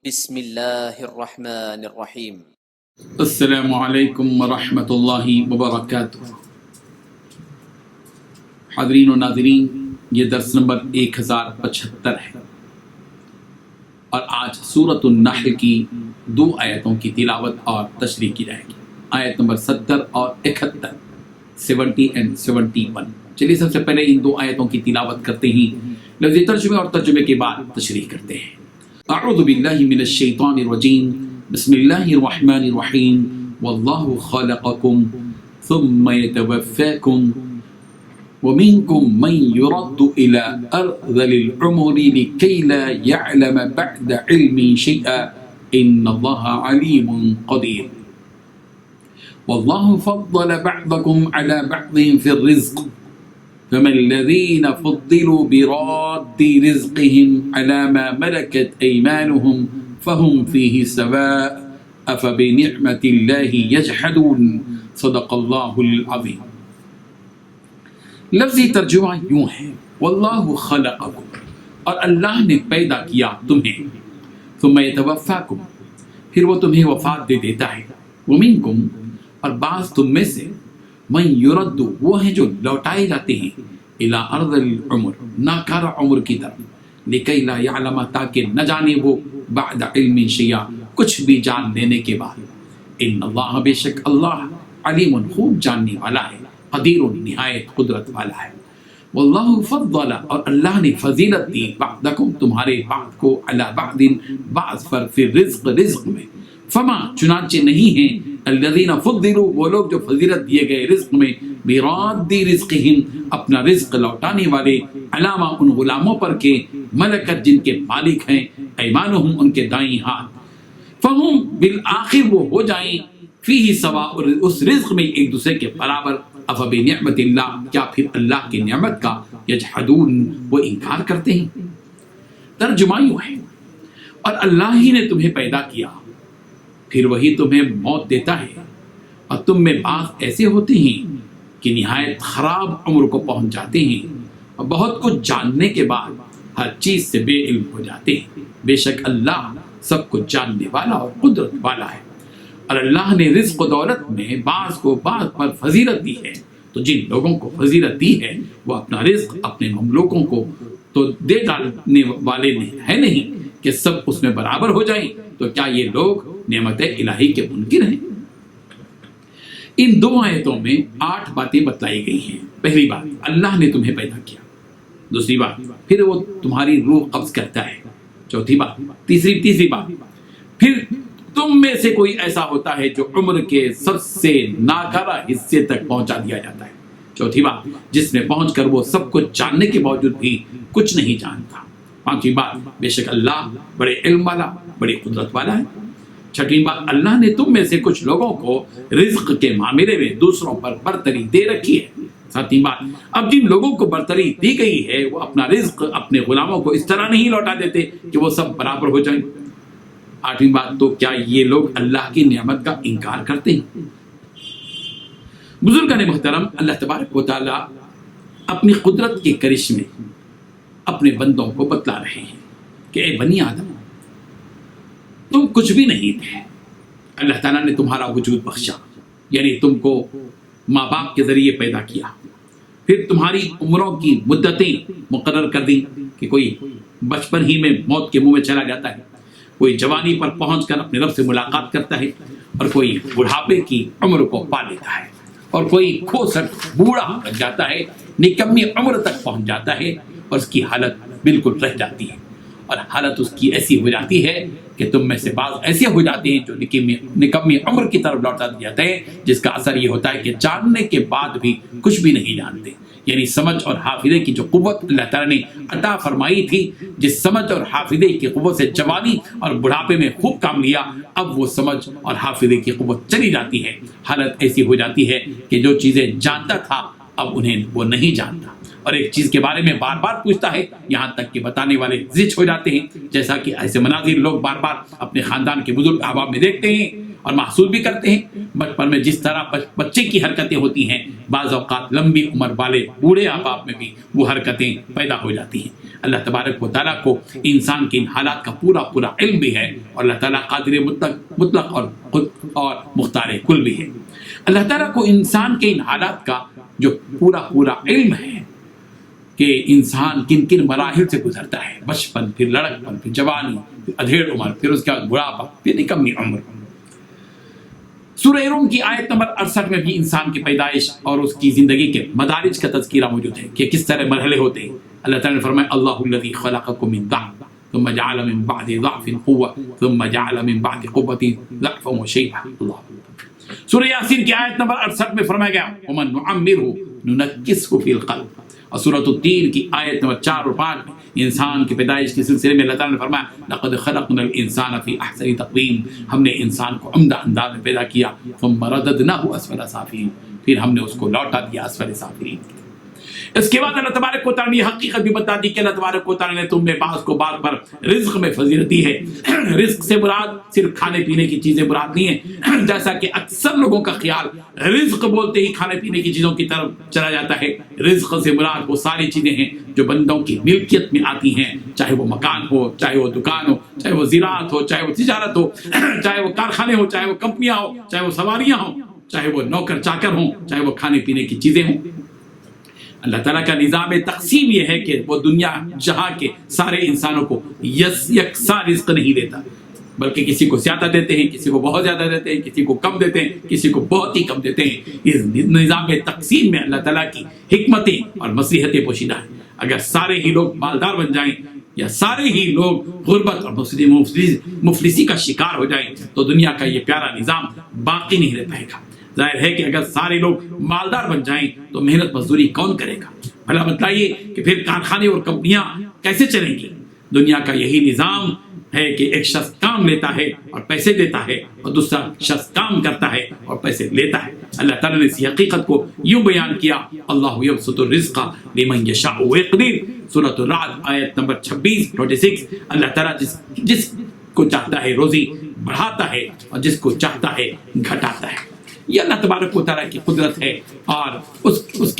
بسم اللہ الرحمن الرحیم۔ السلام علیکم ورحمۃ اللہ وبرکاتہ۔ حاضرین و ناظرین، یہ درس نمبر 1075 ہے اور آج سورۃ النحل کی 2 آیتوں کی تلاوت اور تشریح کی جائے گی، آیت نمبر 70 اور 71، 70 and 71۔ چلیے سب سے پہلے ان 2 آیتوں کی تلاوت کرتے ہی لفظی ترجمے اور ترجمے کے بعد تشریح کرتے ہیں۔ اعوذ باللہ من الشیطان الرجیم، بسم اللہ الرحمن الرحیم، واللہ خلقکم ثم یتوفاکم ومنکم من يرد الى ارذل العمر لكي لا يعلم بعد علم شيئا ان اللہ علیم قدیر، واللہ فضل بعضکم على بعض في الرزق فما الذين فضلوا براد رزقهم على ما ملكت أيمانهم فهم فيه سواء أفبنعمة الله يجحدون صدق الله العظيم۔ لفظی ترجمہ یوں ہے، واللہ خلقکم، اور اللہ نے پیدا کیا تمہیں، ثم یتوفاکم، پھر وہ تمہیں وفات دے دیتا ہے، ومنکم، اور بعض تم میں سے، من یرد، وہ ہیں جو لوٹائے جاتے ہیں، الی ارض العمر، ناکارہ عمر کی طرف، لکی لا یعلم، تاکہ نہ جانے وہ، بعد علم شیئا، کچھ بھی جان لینے کے بعد، ان اللہ، بے شک اللہ، علیم، خوب جاننے والا ہے، قدیر، نہایت قدرت والا ہے، واللہ فضل، اور اللہ نے فضیلت دی، بعضکم، تمہارے بعض کو، علی بعض، بعض پر، فی الرزق، رزق میں، فما، چنانچہ نہیں ہیں، الذین فضلوا، وہ لوگ جو فضیلت دیے گئے رزق میں، براد رزقہم، اپنا رزق لوٹانے والے، علامہ، ان غلاموں پر کے، ملکت، جن کے مالک ہیں، ایمانہم، ان کے دائیں ہاتھ، فہم، بالآخر وہ ہو جائیں، فیہ سوا، اس رزق میں ایک دوسرے کے برابر، افبنعمت اللہ، کیا پھر اللہ کی نعمت کا، یجحدون، وہ انکار کرتے ہیں۔ ترجمہ یوں ہے، اور اللہ ہی نے تمہیں پیدا کیا، پھر وہی تمہیں موت دیتا ہے، اور تم میں بعض ایسے ہوتے ہیں کہ نہایت خراب عمر کو پہنچ جاتے ہیں، اور بہت کچھ جاننے کے بعد ہر چیز سے بے علم ہو جاتے ہیں، بے شک اللہ سب کچھ جاننے والا اور قدرت والا ہے۔ اور اللہ نے رزق و دولت میں بعض کو بعض پر فضیلت دی ہے، تو جن لوگوں کو فضیلت دی ہے وہ اپنا رزق اپنے مملوکوں کو تو دے ڈالنے والے ہے نہیں کہ سب اس میں برابر ہو جائیں، تو کیا یہ لوگ نعمت الہی کے منکر ہیں؟ ان 2 آیتوں میں 8 باتیں بتلائی گئی ہیں۔ پہلی بات، اللہ نے تمہیں پیدا کیا، دوسری بات، پھر وہ تمہاری روح قبض کرتا ہے، چوتھی بات، تیسری بات، پھر تم میں سے کوئی ایسا ہوتا ہے جو عمر کے سب سے ناکارہ حصے تک پہنچا دیا جاتا ہے، چوتھی بات، جس میں پہنچ کر وہ سب کچھ جاننے کے باوجود بھی کچھ نہیں جانتا، پانچویں بات، بے شک اللہ بڑے علم والا، بڑی قدرت والا ہے، چھٹویں بات، اللہ نے تم میں سے کچھ لوگوں کو رزق کے معاملے میں دوسروں پر برتری دے رکھی ہے، ساتویں بات، اب جن لوگوں کو برتری دی گئی ہے وہ اپنا رزق اپنے غلاموں کو اس طرح نہیں لوٹا دیتے کہ وہ سب برابر ہو جائیں، آٹھویں بات، تو کیا یہ لوگ اللہ کی نعمت کا انکار کرتے ہیں؟ بزرگان محترم، اللہ تبارک و تعالی اپنی قدرت کے کرشمے اپنے بندوں کو بتلا رہے ہیں کہ اے بنی آدم، تم کچھ بھی نہیں تھے، اللہ تعالیٰ نے تمہارا وجود بخشا، یعنی تم کو ماں باپ کے ذریعے پیدا کیا، پھر تمہاری عمروں کی مدتیں مقرر کر دی کہ کوئی بچپن ہی میں موت کے منہ میں چلا جاتا ہے، کوئی جوانی پر پہنچ کر اپنے رب سے ملاقات کرتا ہے، اور کوئی بڑھاپے کی عمر کو پا لیتا ہے، اور کوئی کھوسٹ بوڑھا بن جاتا ہے، نکمی عمر تک پہنچ جاتا ہے، اور اس کی حالت بالکل رہ جاتی ہے، اور حالت اس کی ایسی ہو جاتی ہے کہ تم میں سے بعض ایسے ہو جاتے ہیں جو نکمی عمر کی طرف لوٹا دیا جاتے ہیں، جس کا اثر یہ ہوتا ہے کہ جاننے کے بعد بھی کچھ بھی نہیں جانتے، یعنی سمجھ اور حافظے کی جو قوت اللہ تعالیٰ نے عطا فرمائی تھی، جس سمجھ اور حافظے کی قوت سے جوانی اور بڑھاپے میں خوب کام لیا، اب وہ سمجھ اور حافظے کی قوت چلی جاتی ہے، حالت ایسی ہو جاتی ہے کہ جو چیزیں جانتا تھا اب انہیں وہ نہیں جانتا، اور ایک چیز کے بارے میں بار بار پوچھتا ہے، یہاں تک کہ بتانے والے زچ ہو جاتے ہیں، جیسا کہ ایسے مناظر لوگ بار بار اپنے خاندان کے بزرگ احباب میں دیکھتے ہیں، اور محسوس بھی کرتے ہیں۔ بچپن میں جس طرح بچے کی حرکتیں ہوتی ہیں، بعض اوقات لمبی عمر والے بوڑھے آباب میں بھی وہ حرکتیں پیدا ہو جاتی ہیں۔ اللہ تبارک و تعالیٰ کو انسان کے ان حالات کا پورا علم بھی ہے، اور اللہ تعالیٰ قادر مطلق اور مختار کل بھی ہے۔ اللہ تعالیٰ کو انسان کے ان حالات کا جو پورا علم ہے کہ انسان کن کن مراحل سے گزرتا ہے، بچپن، پھر لڑکپن، پھر جوانی، پھر ادھیڑ عمر، پھر اس کے بعد بڑھاپا، پھر نکمی عمر۔ سورہ روم کی آیت نمبر 68 میں بھی انسان کی پیدائش اور اس کی زندگی کے مدارج کا تذکرہ موجود ہے کہ کس طرح مرحلے ہوتے ہیں۔ اللہ تعالیٰ نے فرمایا اللہ الذی خلقکم من ضعف ثم جعل من بعد ضعف قوة ثم جعل من بعد قوة ضعفا وشیبا۔ سورہ یاسین کی آیت نمبر 68 میں فرمایا گیا ومن نعمرہ ننکسہ فی الخلق، اور سورۃ التین کی آیت نمبر 4 اور 5 میں انسان کی پیدائش کے سلسلے میں اللہ تعالیٰ نے فرمایا لقد خلقنا الانسان فی احسن تقویم، ہم نے انسان کو عمدہ انداز میں پیدا کیا، ثم رددناہ اسفل سافلین، پھر ہم نے اس کو لوٹا دیا اسفل سافلین۔ اس کے بعد اللہ تبارک و تعالیٰ نے یہ حقیقت بھی بتا دی کہ اللہ تبارک و تعالیٰ نے تم میں بعض کو بعض پر رزق میں فضیلت دی ہے۔ رزق سے مراد صرف کھانے پینے کی چیزیں مراد نہیں ہے، جیسا کہ اکثر لوگوں کا خیال رزق بولتے ہی کھانے پینے کی چیزوں کی طرف چلا جاتا ہے۔ رزق سے مراد وہ ساری چیزیں ہیں جو بندوں کی ملکیت میں آتی ہیں، چاہے وہ مکان ہو، چاہے وہ دکان ہو، چاہے وہ زراعت ہو، چاہے وہ تجارت ہو، چاہے وہ کارخانے ہو، چاہے وہ کمپنیاں ہو، چاہے وہ سواریاں ہوں، چاہے وہ نوکر چاکر ہوں، چاہے وہ کھانے پینے کی چیزیں ہوں۔ اللہ تعالیٰ کا نظام تقسیم یہ ہے کہ وہ دنیا جہاں کے سارے انسانوں کو یکساں رزق نہیں دیتا، بلکہ کسی کو زیادہ دیتے ہیں، کسی کو بہت زیادہ دیتے ہیں، کسی کو کم دیتے ہیں، کسی کو بہت ہی کم دیتے ہیں۔ اس نظام تقسیم میں اللہ تعالیٰ کی حکمتیں اور مصلحتیں پوشیدہ ہیں۔ اگر سارے ہی لوگ مالدار بن جائیں یا سارے ہی لوگ غربت اور مفلسی کا شکار ہو جائیں تو دنیا کا یہ پیارا نظام باقی نہیں رہ پائے گا۔ ظاہر ہے کہ اگر سارے لوگ مالدار بن جائیں تو محنت مزدوری کون کرے گا؟ بھلا بتلائیے کہ پھر کارخانے اور کمپنیاں کیسے چلیں گی؟ دنیا کا یہی نظام ہے کہ ایک شخص کام لیتا ہے اور پیسے دیتا ہے، اور دوسرا شخص کام کرتا ہے اور پیسے لیتا ہے۔ اللہ تعالیٰ نے اس حقیقت کو یوں بیان کیا اللہ یبسط الرزق لمن یشاء ویقدر، سورۃ الرعد آیت نمبر 26 اللہ تعالیٰ جس کو چاہتا ہے روزی بڑھاتا ہے اور جس کو چاہتا ہے گھٹاتا ہے۔ یہ اللہ تبارک و تعالیٰ کی قدرت ہے اور اس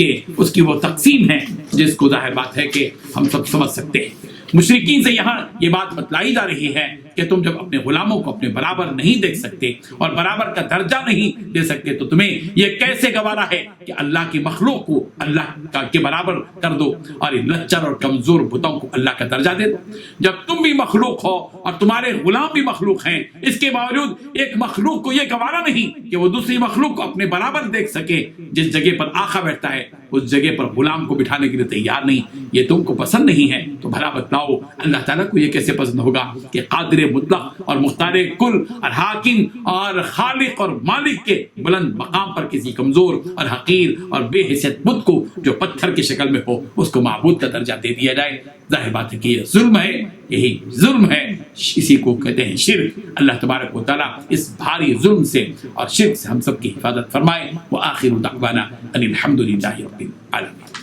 کی وہ تقسیم ہے جس کو ظاہر بات ہے کہ ہم سب سمجھ سکتے ہیں۔ مشرکین سے یہاں یہ بات بتلائی جا رہی ہے کہ تم جب اپنے غلاموں کو اپنے برابر نہیں دیکھ سکتے اور برابر کا درجہ نہیں دے سکتے تو تمہیں یہ کیسے گوارا ہے کہ اللہ کی مخلوق کو اللہ کے برابر کر دو اور ان لچر اور کمزور بتوں کو اللہ کا درجہ دے دو؟ جب تم بھی مخلوق ہو اور تمہارے غلام بھی مخلوق ہیں، اس کے باوجود ایک مخلوق کو یہ گوارا نہیں کہ وہ دوسری مخلوق کو اپنے برابر دیکھ سکے۔ جس جگہ پر آقا بیٹھتا ہے اس جگہ پر غلام کو بٹھانے کے لیے تیار نہیں، یہ تم کو پسند نہیں ہے تو بھلا بتلاؤ اللہ تعالیٰ کو یہ کیسے پسند ہوگا کہ قادر مطلق اور مختار کل اور حاکم اور خالق اور مالک کے بلند مقام پر کسی کمزور اور حقیر اور بے حیثیت بت کو جو پتھر کی شکل میں ہو اس کو معبود کا درجہ دے دیا جائے؟ ظاہر بات ہے کہ یہ ظلم ہے، یہی ظلم ہے، اسی کو کہتے ہیں شرک۔ اللہ تبارک و تعالیٰ اس بھاری ظلم سے اور شرک سے ہم سب کی حفاظت فرمائے۔ وآخر دعوانا ان الحمد للہ رب العالمین۔